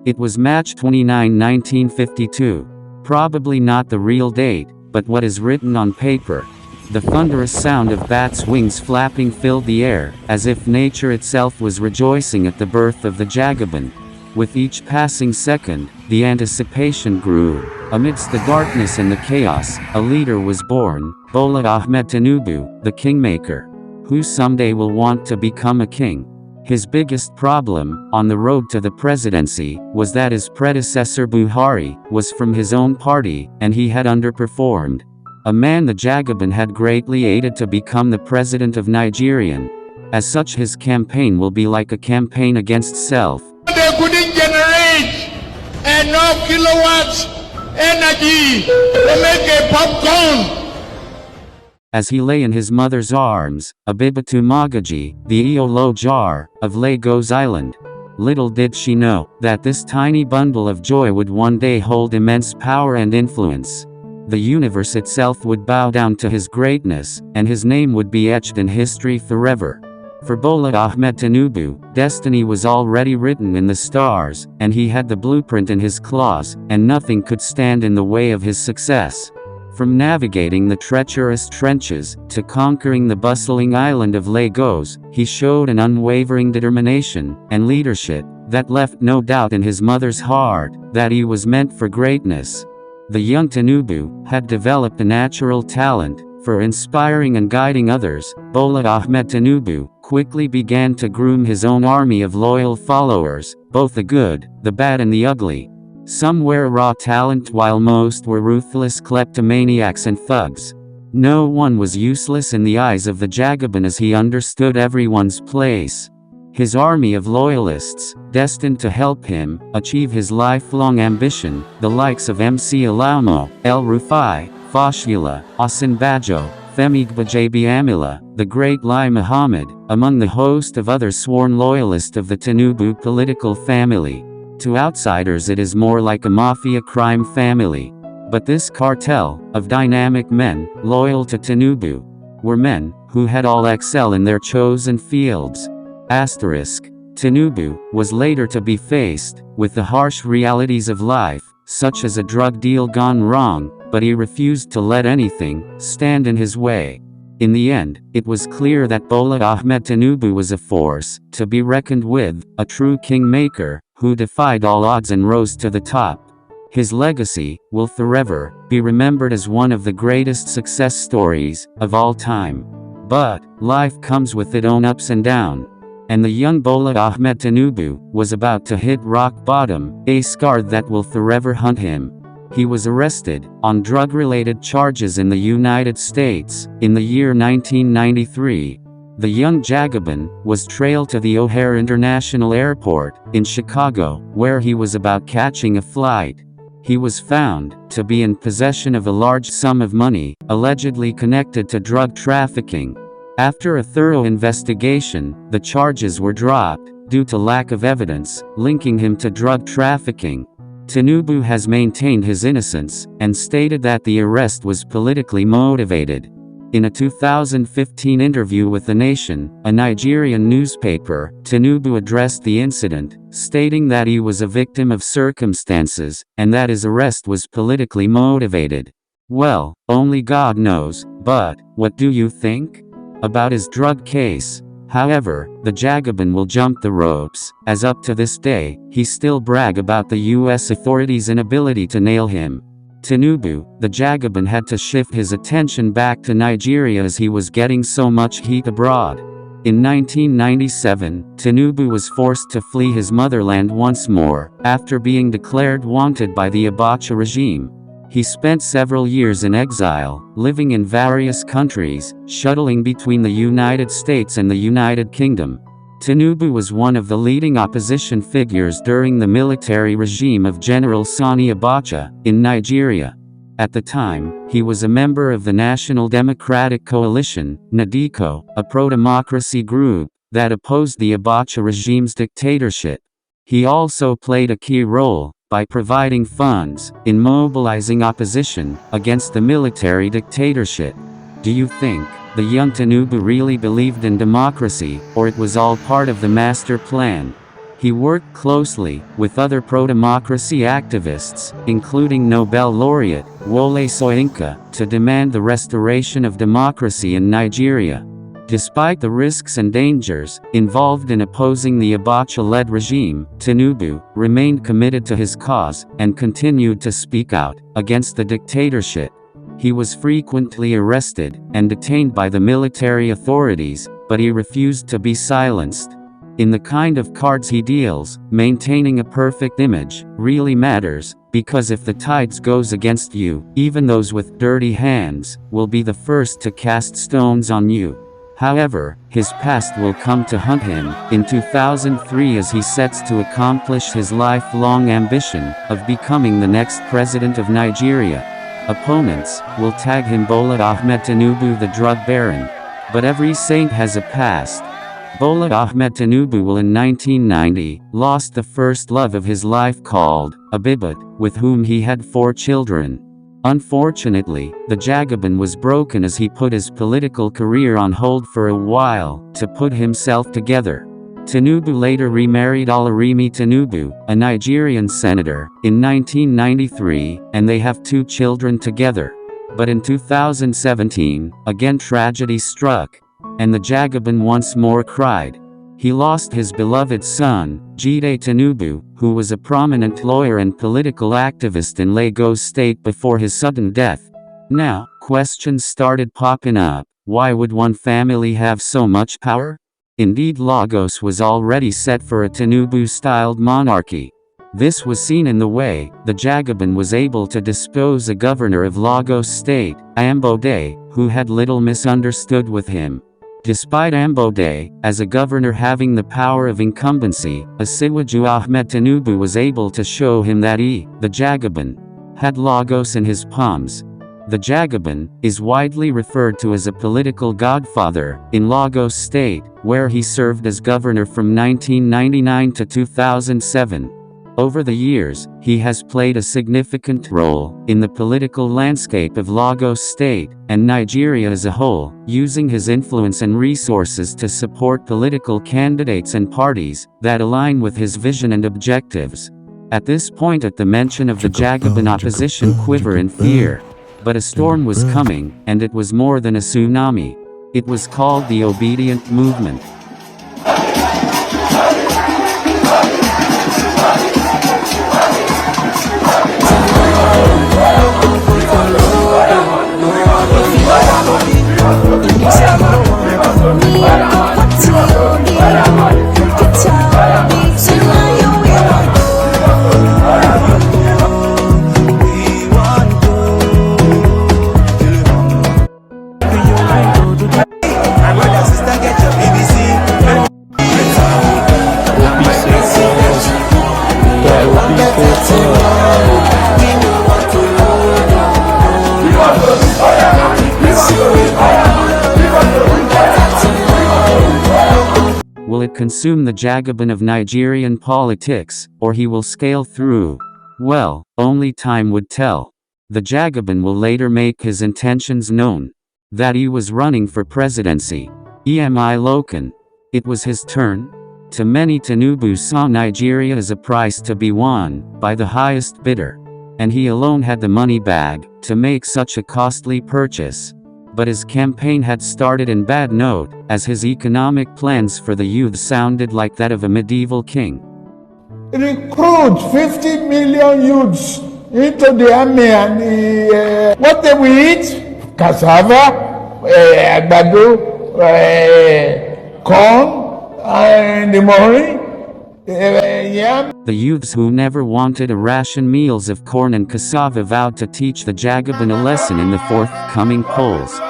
It was March 29, 1952. Probably not the real date, but what is written on paper. The thunderous sound of bats' wings flapping filled the air, as if nature itself was rejoicing at the birth of the Jagaban. With each passing second, the anticipation grew. Amidst the darkness and the chaos, a leader was born, Bola Ahmed Tinubu, the kingmaker, who someday will want to become a king. His biggest problem, on the road to the presidency, was that his predecessor Buhari was from his own party, and he had underperformed. A man the Jagaban had greatly aided to become the president of Nigeria. As such, his campaign will be like a campaign against self. They couldn't generate enough kilowatts energy to make a popcorn. As he lay in his mother's arms, Abibatu Magaji, the Iolo Jar, of Lagos Island. Little did she know that this tiny bundle of joy would one day hold immense power and influence. The universe itself would bow down to his greatness, and his name would be etched in history forever. For Bola Ahmed Tinubu, destiny was already written in the stars, and he had the blueprint in his claws, and nothing could stand in the way of his success. From navigating the treacherous trenches, to conquering the bustling island of Lagos, he showed an unwavering determination and leadership that left no doubt in his mother's heart that he was meant for greatness. The young Tinubu had developed a natural talent for inspiring and guiding others. Bola Ahmed Tinubu quickly began to groom his own army of loyal followers, both the good, the bad and the ugly. Some were raw talent while most were ruthless kleptomaniacs and thugs. No one was useless in the eyes of the Jagaban, as he understood everyone's place. His army of loyalists, destined to help him achieve his lifelong ambition, the likes of MC Alaumo, El Rufai, Fashila, Osinbajo, Famigbajabiamila, the great Lai Muhammad, among the host of other sworn loyalists of the Tinubu political family. To outsiders it is more like a mafia crime family. But this cartel of dynamic men, loyal to Tinubu, were men who had all excel in their chosen fields. Tinubu was later to be faced with the harsh realities of life, such as a drug deal gone wrong, but he refused to let anything stand in his way. In the end, it was clear that Bola Ahmed Tinubu was a force to be reckoned with, a true kingmaker who defied all odds and rose to the top. His legacy will forever be remembered as one of the greatest success stories of all time. But life comes with its own ups and downs, and the young Bola Ahmed Tinubu was about to hit rock bottom, a scar that will forever haunt him. He was arrested on drug-related charges in the United States in the year 1993. The young Jagaban was trailed to the O'Hare International Airport in Chicago, where he was about catching a flight. He was found to be in possession of a large sum of money, allegedly connected to drug trafficking. After a thorough investigation, the charges were dropped due to lack of evidence linking him to drug trafficking. Tinubu has maintained his innocence and stated that the arrest was politically motivated. In a 2015 interview with The Nation, a Nigerian newspaper, Tinubu addressed the incident, stating that he was a victim of circumstances, and that his arrest was politically motivated. Well, only God knows, but what do you think about his drug case? However, the Jagaban will jump the ropes, as up to this day, he still brags about the US authorities' inability to nail him. Tinubu, the Jagaban, had to shift his attention back to Nigeria as he was getting so much heat abroad. In 1997, Tinubu was forced to flee his motherland once more, after being declared wanted by the Abacha regime. He spent several years in exile, living in various countries, shuttling between the United States and the United Kingdom. Tinubu was one of the leading opposition figures during the military regime of General Sani Abacha in Nigeria. At the time, he was a member of the National Democratic Coalition, NADECO, a pro-democracy group that opposed the Abacha regime's dictatorship. He also played a key role by providing funds in mobilizing opposition against the military dictatorship. Do you think the young Tinubu really believed in democracy, or it was all part of the master plan? He worked closely with other pro-democracy activists, including Nobel laureate Wole Soyinka, to demand the restoration of democracy in Nigeria. Despite the risks and dangers involved in opposing the Abacha-led regime, Tinubu remained committed to his cause and continued to speak out against the dictatorship. He was frequently arrested and detained by the military authorities, but he refused to be silenced. In the kind of cards he deals, maintaining a perfect image really matters, because if the tides goes against you, even those with dirty hands will be the first to cast stones on you. However, his past will come to hunt him in 2003 as he sets to accomplish his lifelong ambition of becoming the next president of Nigeria. Opponents will tag him Bola Ahmed Tinubu, the drug baron. But every saint has a past. Bola Ahmed Tinubu will in 1990 lost the first love of his life called Abibat, with whom he had 4 children. Unfortunately, the Jagaban was broken as he put his political career on hold for a while to put himself together. Tinubu later remarried Olarimi Tinubu, a Nigerian senator, in 1993, and they have 2 children together. But in 2017, again tragedy struck, and the Jagaban once more cried. He lost his beloved son, Jide Tinubu, who was a prominent lawyer and political activist in Lagos State before his sudden death. Now, questions started popping up. Why would one family have so much power? Indeed, Lagos was already set for a Tinubu-styled monarchy. This was seen in the way the Jagaban was able to depose a governor of Lagos State, Ambode, who had little misunderstood with him. Despite Ambode, as a governor having the power of incumbency, Asiwaju Ahmed Tinubu was able to show him that he, the Jagaban, had Lagos in his palms. The Jagaban is widely referred to as a political godfather in Lagos State, where he served as governor from 1999 to 2007. Over the years, he has played a significant role in the political landscape of Lagos State and Nigeria as a whole, using his influence and resources to support political candidates and parties that align with his vision and objectives. At this point, at the mention of the Jagaban, opposition quiver in fear. But a storm was coming, and it was more than a tsunami. It was called the Obedient Movement. Will it consume the Jagaban of Nigerian politics, or he will scale through? Well, only time would tell. The Jagaban will later make his intentions known. That he was running for presidency. EMI Lokan. It was his turn. To many, Tinubu saw Nigeria as a prize to be won by the highest bidder. And he alone had the money bag to make such a costly purchase. But his campaign had started in bad note, as his economic plans for the youth sounded like that of a medieval king. Recruit 50 million youths into the army, and what they will eat? Cassava, agbado, corn, and the morning. The youths who never wanted a ration meals of corn and cassava vowed to teach the Jagaban a lesson in the forthcoming polls.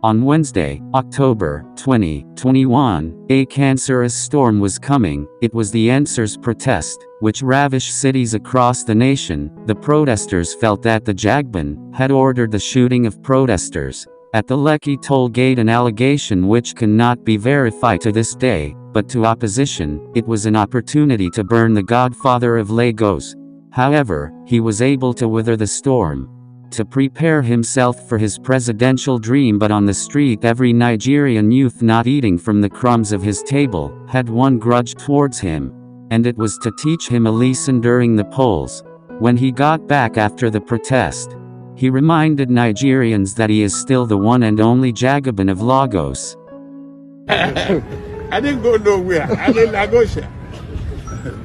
On Wednesday, October 2021, a cancerous storm was coming. It was the Answers protest, which ravished cities across the nation. The protesters felt that the Jagaban had ordered the shooting of protesters at the Lekki toll gate, an allegation which cannot be verified to this day, but to opposition, it was an opportunity to burn the godfather of Lagos. However, he was able to weather the storm. to prepare himself for his presidential dream. But on the street, every Nigerian youth not eating from the crumbs of his table had one grudge towards him, and it was to teach him a lesson during the polls. When he got back after the protest, he reminded Nigerians that he is still the one and only Jagaban of Lagos. I didn't go nowhere. I'm in Lagos.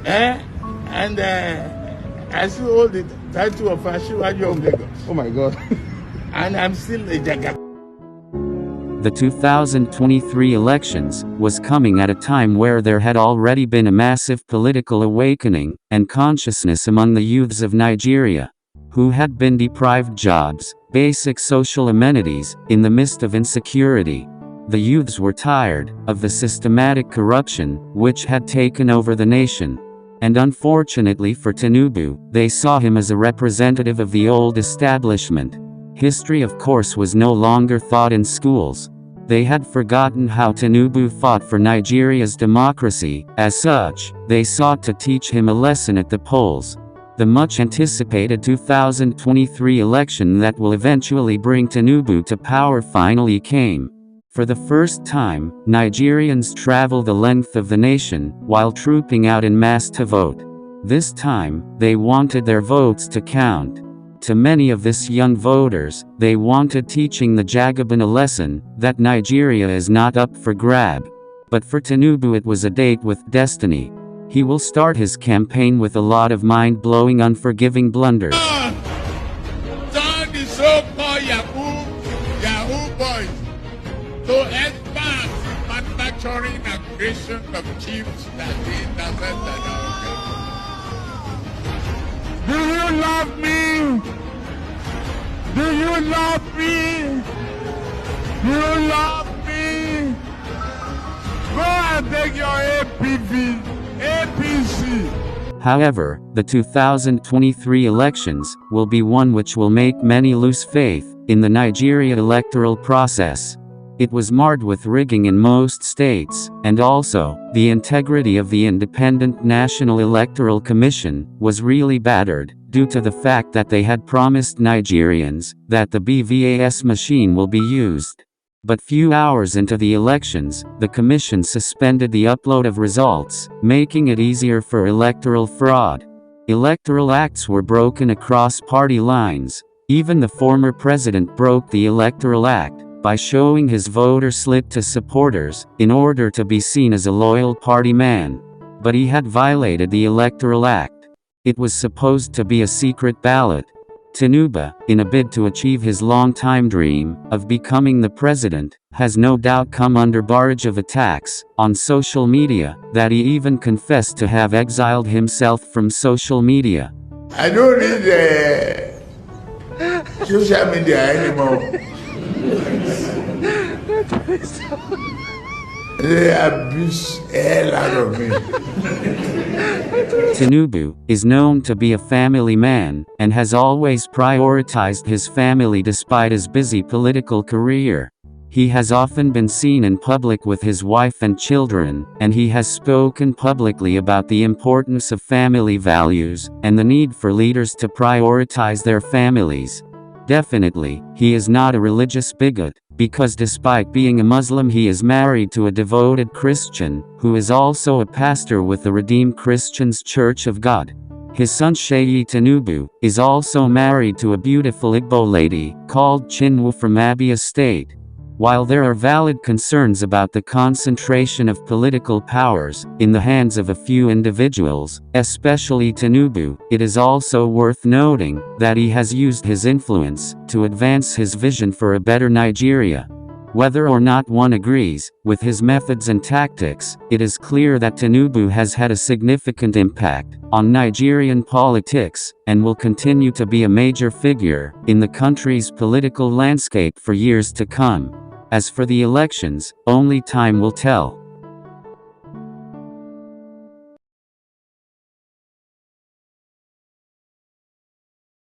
And I still hold the title of Asiwaju of Lagos. Oh my God. And I'm still a Jagaban. The 2023 elections was coming at a time where there had already been a massive political awakening and consciousness among the youths of Nigeria, who had been deprived jobs, basic social amenities, in the midst of insecurity. The youths were tired of the systematic corruption which had taken over the nation. And unfortunately for Tinubu, they saw him as a representative of the old establishment. History, of course, was no longer taught in schools. They had forgotten how Tinubu fought for Nigeria's democracy. As such, they sought to teach him a lesson at the polls. The much-anticipated 2023 election that will eventually bring Tinubu to power finally came. For the first time, Nigerians travel the length of the nation, while trooping out en masse to vote. This time, they wanted their votes to count. To many of these young voters, they wanted teaching the Jagaban a lesson, that Nigeria is not up for grab. But for Tinubu it was a date with destiny. He will start his campaign with a lot of mind-blowing, unforgiving blunders. Turn the so-called Yahoo boys to experts in manufacturing and creation of chips that they intercept that are okay. Do you love me? Do you love me? Do you love me? Go and take your APC. However, the 2023 elections will be one which will make many lose faith in the Nigeria electoral process. It was marred with rigging in most states, and also, the integrity of the Independent National Electoral Commission was really battered, due to the fact that they had promised Nigerians that the BVAS machine will be used. But few hours into the elections, the commission suspended the upload of results, making it easier for electoral fraud. Electoral acts were broken across party lines. Even the former president broke the Electoral Act by showing his voter slip to supporters, in order to be seen as a loyal party man. But he had violated the Electoral Act. It was supposed to be a secret ballot. Tinubu, in a bid to achieve his long-time dream of becoming the president, has no doubt come under barrage of attacks on social media, that he even confessed to have exiled himself from social media. I don't read social media anymore. They abuse hell out of me. Tinubu is known to be a family man, and has always prioritized his family despite his busy political career. He has often been seen in public with his wife and children, and he has spoken publicly about the importance of family values, and the need for leaders to prioritize their families. Definitely, he is not a religious bigot, because despite being a Muslim he is married to a devoted Christian, who is also a pastor with the Redeemed Christians Church of God. His son Seyi Tinubu is also married to a beautiful Igbo lady, called Chinwo from Abia State. While there are valid concerns about the concentration of political powers in the hands of a few individuals, especially Tinubu, it is also worth noting that he has used his influence to advance his vision for a better Nigeria. Whether or not one agrees with his methods and tactics, it is clear that Tinubu has had a significant impact on Nigerian politics, and will continue to be a major figure in the country's political landscape for years to come. As for the elections, only time will tell.